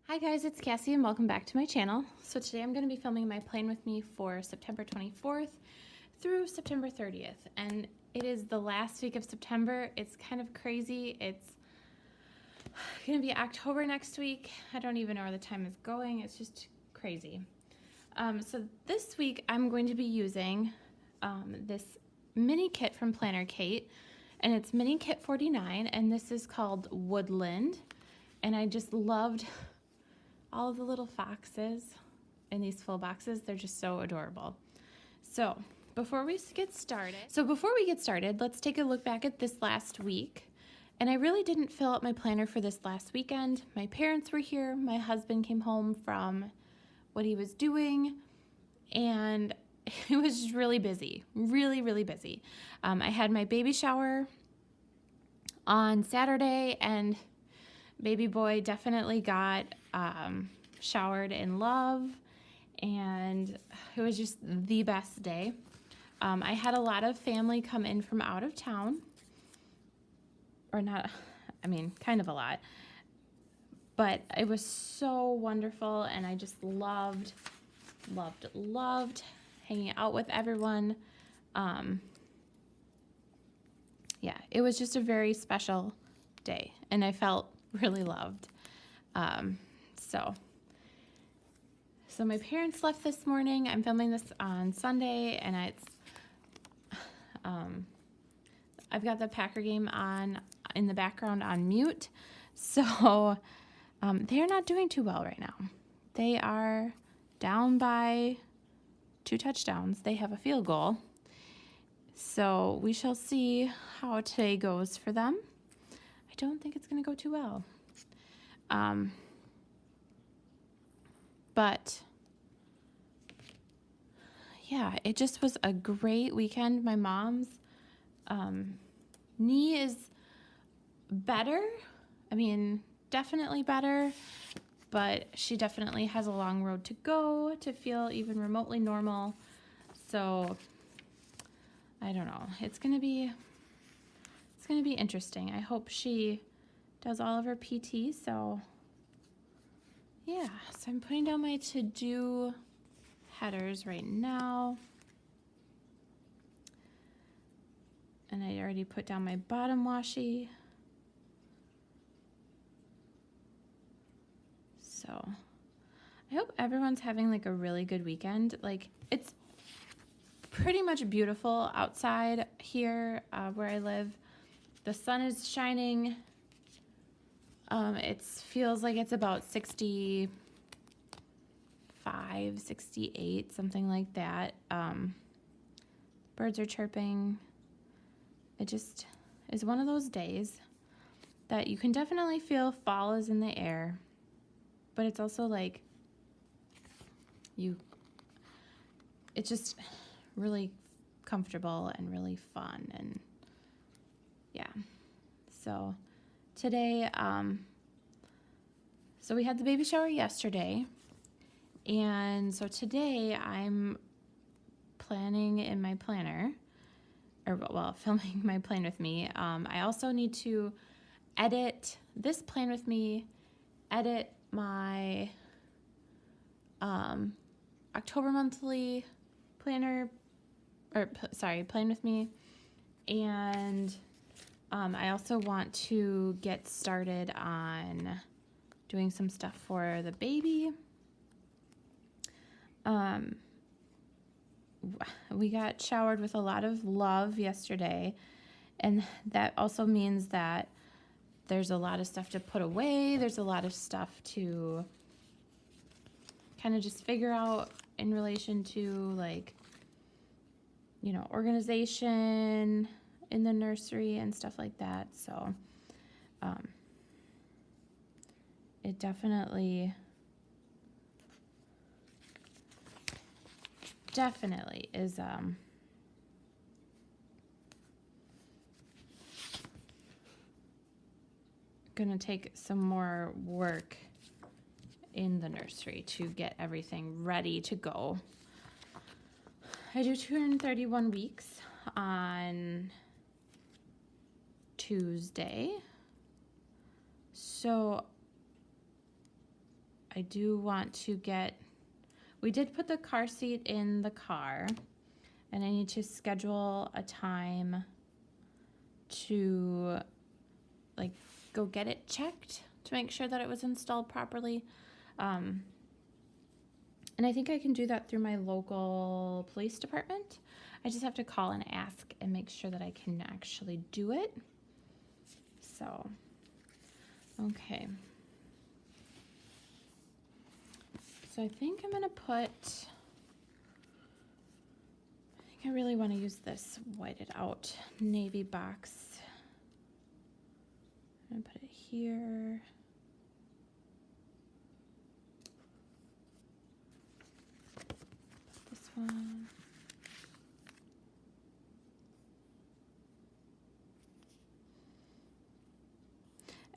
Hi guys, it's Cassie and welcome back to my channel. So today I'm going to be filming my Plan With Me for September 24th through September 30th. And it is the last week of September. It's kind of crazy. It's going to be October next week. I don't even know where the time is going. It's just crazy. So this week I'm going to be using this mini kit from Planner Kate. And it's mini kit 49 and this is called Woodland. And I just loved all of the little foxes in these full boxes. They're just so adorable. So before we get started, let's take a look back at this last week. And I really didn't fill out my planner for this last weekend. My parents were here. My husband came home from what he was doing, and it was just really busy, really busy. I had my baby shower on Saturday, and baby boy definitely got showered in love, and it was just the best day. I had a lot of family come in from out of town, or not, I mean, kind of a lot, but it was so wonderful, and I just loved hanging out with everyone. Yeah, it was just a very special day, and I felt really loved. So my parents left this morning. I'm filming this on Sunday, and I've got the Packer game on in the background on mute. So they're not doing too well right now. They are down by 2 touchdowns. They have a field goal. So we shall see how today goes for them. I don't think it's going to go too well. But yeah, it just was a great weekend. My mom's knee is better. I mean, definitely better, but she definitely has a long road to go to feel even remotely normal. So I don't know. It's gonna be interesting. I hope she does all of her PT. So yeah, so I'm putting down my to-do headers right now. And I already put down my bottom washi. So I hope everyone's having like a really good weekend. Like, it's pretty much beautiful outside here where I live. The sun is shining. It feels like it's about 65, 68, something like that. Birds are chirping. It just is one of those days that you can definitely feel fall is in the air, but it's also like it's just really comfortable and really fun, and yeah. So today, so we had the baby shower yesterday, and so today I'm planning in my planner, or well, filming my Plan With Me. I also need to edit this Plan With Me, edit my October monthly planner, Plan With Me, and I also want to get started on doing some stuff for the baby. We got showered with a lot of love yesterday, and that also means that there's a lot of stuff to put away. There's a lot of stuff to kind of just figure out in relation to, like, you know, organization in the nursery and stuff like that. So it definitely is gonna take some more work in the nursery to get everything ready to go. I do 231 weeks on Tuesday. So I do want to get, we did put the car seat in the car, and I need to schedule a time to like go get it checked to make sure that it was installed properly. And I think I can do that through my local police department. I just have to call and ask and make sure that I can actually do it. So, okay. So I think I'm gonna put, I think I really want to use this whited out navy box. I'm gonna put it here. Put this one.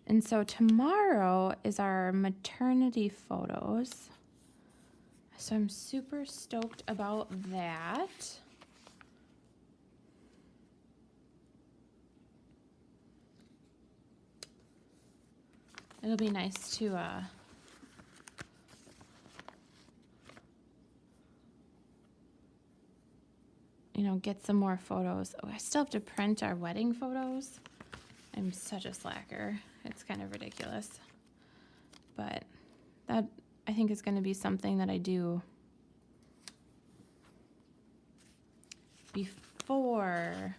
And so tomorrow is our maternity photos. So I'm super stoked about that. It'll be nice to you know, get some more photos. Oh, I still have to print our wedding photos. I'm such a slacker. It's kind of ridiculous. But that, I think, is going to be something that I do before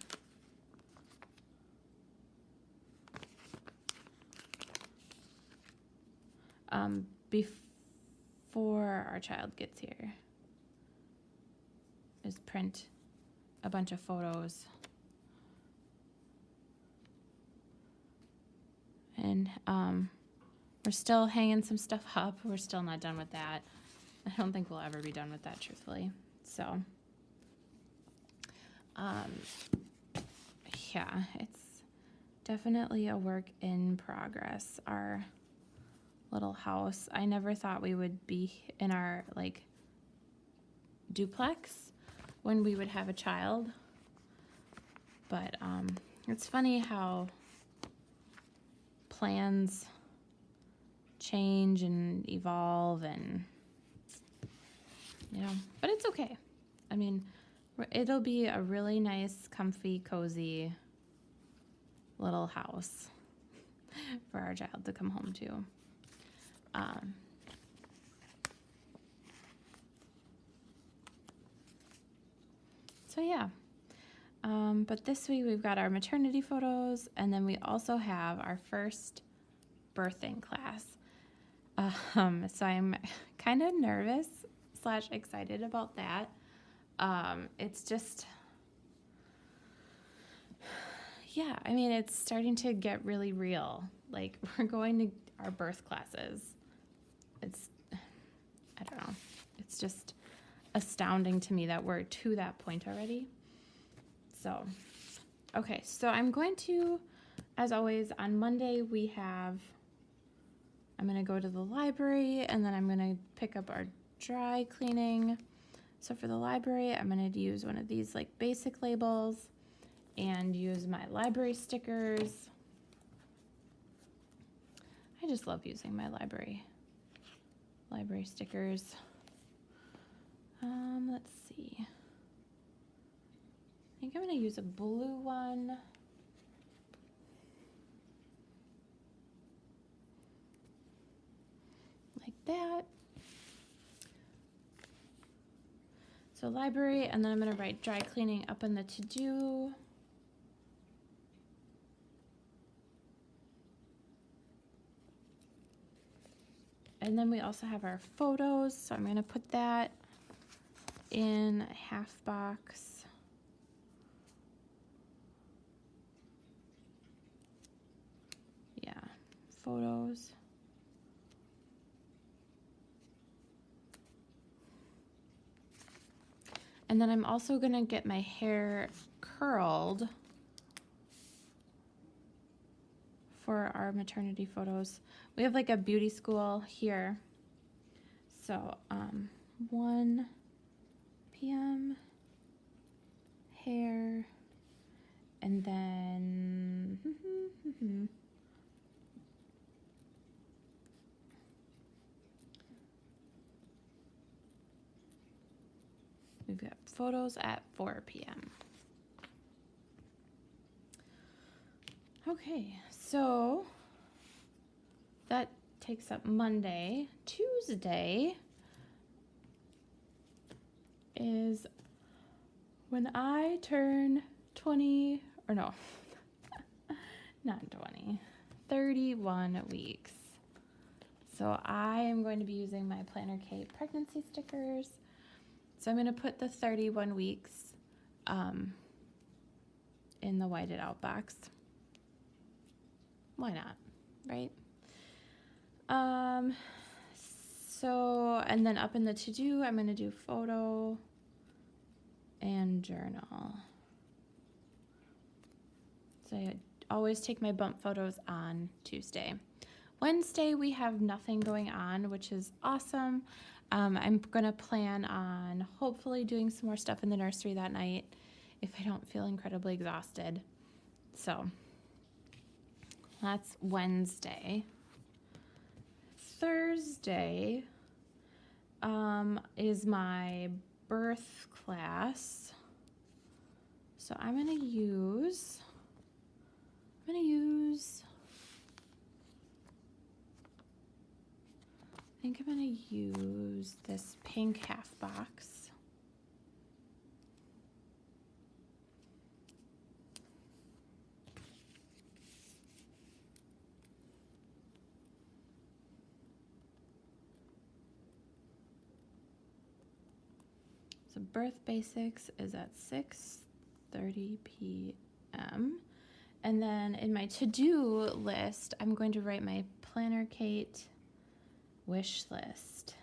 before our child gets here, is print a bunch of photos. And we're still hanging some stuff up. We're still not done with that. I don't think we'll ever be done with that, truthfully. So, yeah, it's definitely a work in progress. Our little house. I never thought we would be in our, like, duplex when we would have a child. But it's funny how plans change and evolve, and you know, but it's okay. I mean, it'll be a really nice, comfy, cozy little house for our child to come home to. So yeah. But this week we've got our maternity photos, and then we also have our first birthing class. So I'm kind of nervous / excited about that. It's just, yeah, I mean, it's starting to get really real. Like, we're going to our birth classes. It's, I don't know, it's just astounding to me that we're to that point already. So, okay, so I'm going to, as always, on Monday I'm going to go to the library, and then I'm going to pick up our dry cleaning. So for the library, I'm going to use one of these like basic labels and use my library stickers. I just love using my library stickers. Let's see. I think I'm going to use a blue one. Like that. So library, and then I'm going to write dry cleaning up in the to-do. And then we also have our photos, so I'm going to put that in a half box. Yeah, photos. And then I'm also going to get my hair curled for our maternity photos. We have like a beauty school here. So 1 p.m. hair, and then we've got photos at 4 p.m. Okay, so that takes up Monday. Tuesday is when I turn 20, or no, not 20, 31 weeks. So I am going to be using my Planner Kate pregnancy stickers. So I'm going to put the 31 weeks in the whited out box. Why not, right? So, and then up in the to-do, I'm going to do photo and journal. So I always take my bump photos on Tuesday. Wednesday, we have nothing going on, which is awesome. I'm going to plan on hopefully doing some more stuff in the nursery that night if I don't feel incredibly exhausted. So that's Wednesday. Thursday is my birth class. So I'm going to use I think I'm going to use this pink half box. So Birth Basics is at 6:30 p.m. And then in my to-do list, I'm going to write my Planner Kate wish list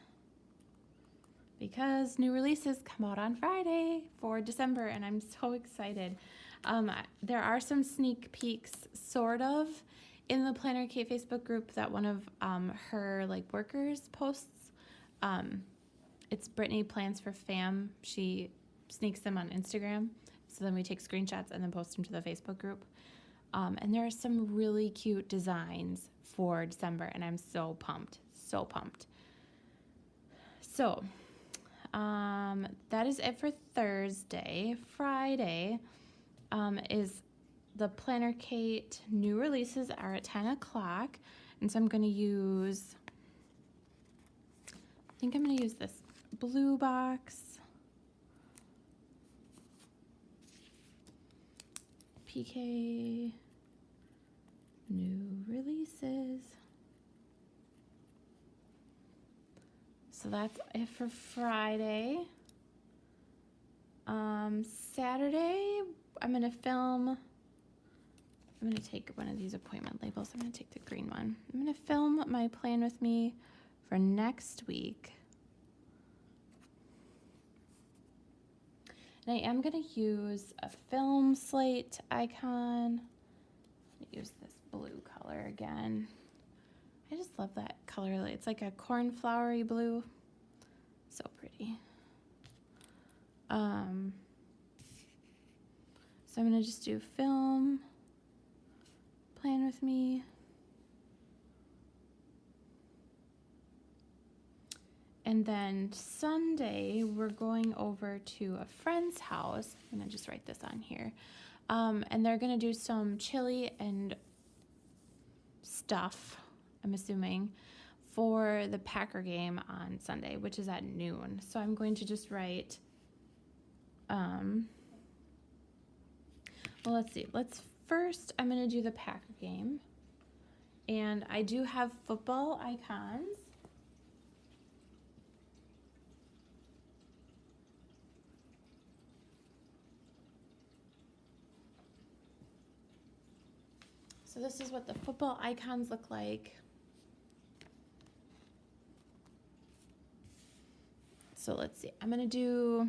because new releases come out on Friday for December, and I'm so excited. There are some sneak peeks, sort of, in the Planner Kate Facebook group that one of her workers posts. It's Brittany Plans for Fam. She sneaks them on Instagram, so then we take screenshots and then post them to the Facebook group. And there are some really cute designs for December, and I'm so pumped, so pumped. So that is it for Thursday. Friday is the Planner Kate new releases are at 10 o'clock, and so I'm going to use, I think I'm going to use this blue box. PK new releases. So that's it for Friday. Saturday, I'm going to film. I'm going to take one of these appointment labels. I'm going to take the green one. I'm going to film my plan with me for next week. And I am going to use a film slate icon. I'm going to use this blue color again. I just love that color. It's like a cornflowery blue. So pretty. So I'm going to just do film, plan with me. And then Sunday, we're going over to a friend's house. I'm going to just write this on here. And they're going to do some chili and stuff, I'm assuming, for the Packer game on Sunday, which is at noon. So I'm going to just write, well, let's see. First, I'm going to do the Packer game. And I do have football icons. So this is what the football icons look like. So let's see. I'm going to do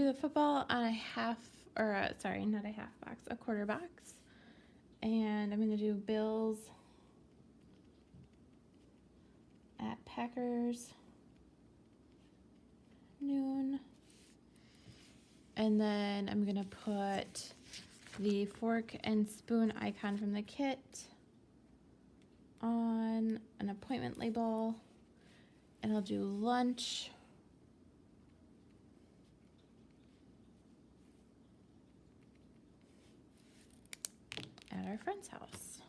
the football on a half, or sorry, not a half box, a quarter box. And I'm going to do Bills at Packers noon. And then I'm going to put the fork and spoon icon from the kit on an appointment label, and I'll do lunch. At our friend's house.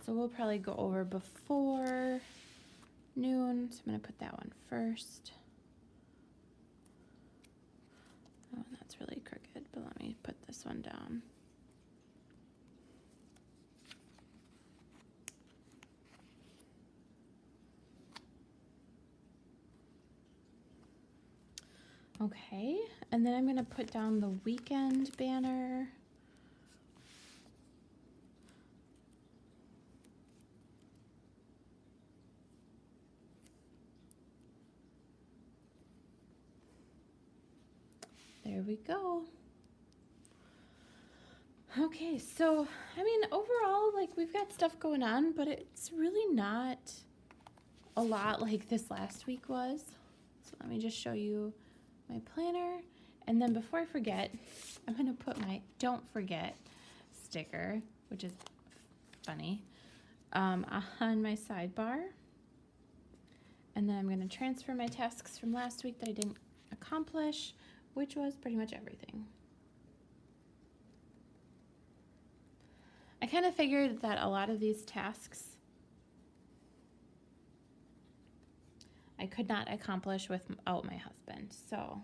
So we'll probably go over before noon. So I'm going to put that one first. Oh, that's really crooked, but let me put this one down. Okay, and then I'm going to put down the weekend banner. There we go. Okay, so, I mean, overall, like, we've got stuff going on, but it's really not a lot like this last week was. So let me just show you my planner, and then before I forget, I'm going to put my don't forget sticker, which is funny, on my sidebar. And then I'm going to transfer my tasks from last week that I didn't accomplish, which was pretty much everything. I kind of figured that a lot of these tasks I could not accomplish without my husband. So,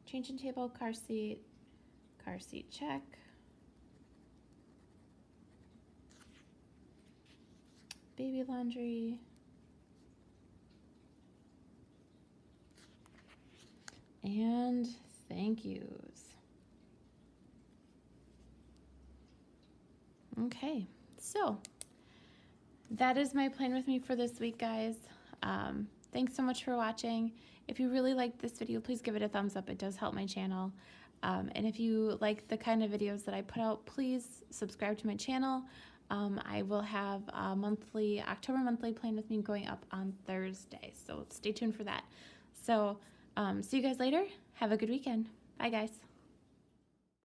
changing table, car seat check. Baby laundry. And thank yous. Okay, so that is my plan with me for this week, guys. Thanks so much for watching. If you really liked this video, please give it a thumbs up. It does help my channel. And if you like the kind of videos that I put out, please subscribe to my channel. I will have a October monthly plan with me going up on Thursday, so stay tuned for that. So see you guys later. Have a good weekend. Bye, guys.